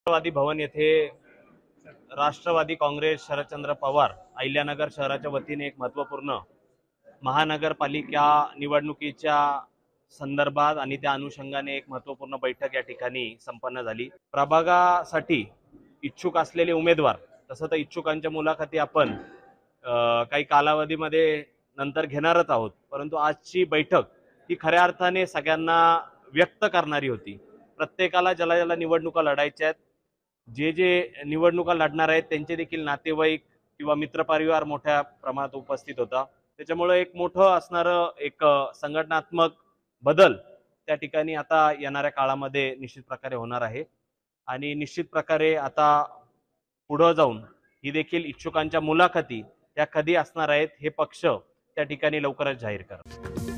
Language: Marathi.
राष्ट्रवादी भवन येथे राष्ट्रवादी काँग्रेस शरदचंद्र पवार अहिल्यानगर शहराच्या वतीने एक महत्त्वपूर्ण महानगरपालिका निवडणुकीच्या संदर्भात आणि त्या अनुषंगाने एक महत्त्वपूर्ण बैठक या ठिकाणी संपन्न झाली। प्रभागासाठी इच्छुक असलेले उमेदवार तसं तर इच्छुकांच्या मुलाखती आपण काही कालावधीमध्ये नंतर घेणारच आहोत, परंतु आजची बैठक ही खऱ्या अर्थाने सगळ्यांना व्यक्त करणारी होती। प्रत्येकाला ज्याला निवडणुका लढायच्या आहेत, जे निवडणुका लढणार आहेत त्यांचे देखील नातेवाईक किंवा मित्रपरिवार मोठ्या प्रमाणात उपस्थित होता। त्याच्यामुळे एक मोठं असणारं एक संघटनात्मक बदल त्या ठिकाणी आता येणाऱ्या काळामध्ये निश्चित प्रकारे होणार आहे आणि निश्चित प्रकारे आता पुढे जाऊन ही देखील इच्छुकांच्या मुलाखती त्या कधी असणार आहेत हे पक्ष त्या ठिकाणी लवकरच जाहीर करतील।